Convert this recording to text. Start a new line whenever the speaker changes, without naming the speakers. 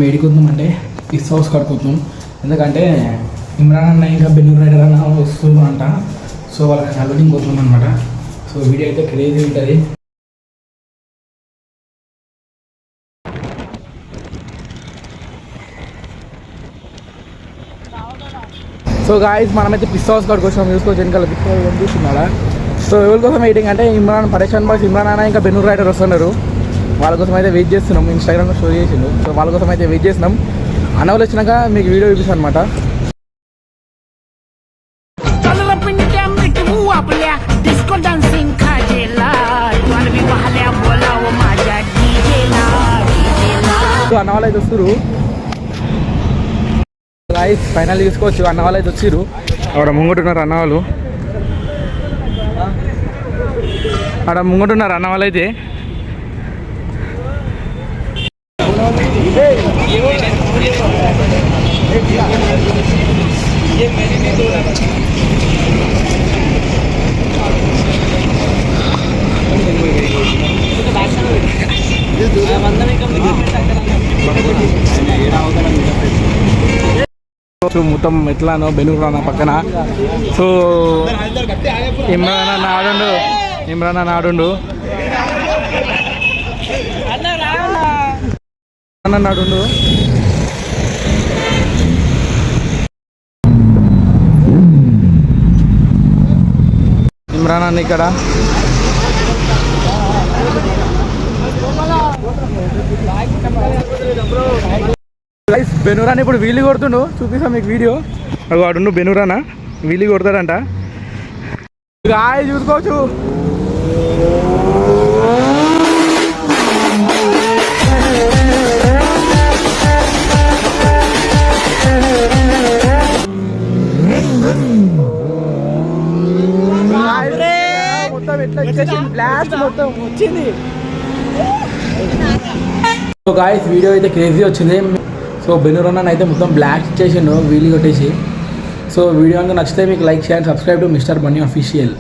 ఏడికొద్దామంటే పిస్ house కడుకుతున్నాం. ఎందుకంటే ఇమ్రాన్ అన్న ఇంకా బెన్నూరు రైడర్ అన్న వస్తుంది అంట. సో వాళ్ళకి కలవడానికి పోతున్నాం అనమాట. సో వీడియో అయితే క్రేజీ ఉంటుంది. సో గాయస్ మనమైతే పిస్ హౌస్ కాడికి వచ్చాము. చూసుకోవచ్చు వెనకాల పిస్ హౌస్ కనిపిస్తున్నాడా. సో ఎవరి కోసం వెయిటింగ్ అంటే ఇమ్రాన్ పరేషాన్ బాయ్స్ ఇమ్రాన్ అన్న ఇంకా బెన్నూరు రైడర్ వస్తున్నారు. వాళ్ళ కోసం అయితే వెయిట్ చేస్తున్నాం. ఇన్స్టాగ్రామ్లో షో చేసిండు. సో వాళ్ళ కోసం అయితే వెయిట్ చేస్తున్నాం. అన్న వాళ్ళు వచ్చినాక మీకు వీడియో చూపిస్తాను అనమాట. అన్న వాళ్ళు అయితే వస్తారు. గాయ్స్ ఫైనల్ తీసుకోవచ్చు. అన్న వాళ్ళు అయితే వచ్చిర్రు. అక్కడ ముంగటున్నారు అన్న వాళ్ళు. అక్కడ ముంగటున్నారు అన్న వాళ్ళు అయితే. మొత్తం ఎట్లానో బెన్నూరు అన్న పక్కన. సో ఇమ్రాన్ అన్న ఆడుండు. ఇమ్రాన్ అన్న ఆడుండు. ఆడుండు. ఇమ్రాన్ అన్న ఇక్కడ. బెనూరాని ఇప్పుడు వీలు కొడుతుండు. చూపిస్తాం మీకు వీడియో. వాడు బెనూరానా వీలు కొడతాడంట. చూసుకోవచ్చు. మొత్తం ఎట్లా బ్లాస్ట్ మొత్తం వచ్చింది. సో గాయ్స్ వీడియో అయితే క్రేజీ వచ్చింది. సో బెన్నూరు అన్న అయితే మొత్తం బ్లాస్ట్ చేసిండు వీలు కొట్టేసి. సో వీడియో కనుక నచ్చితే మీకు like share subscribe to mister Bunny official.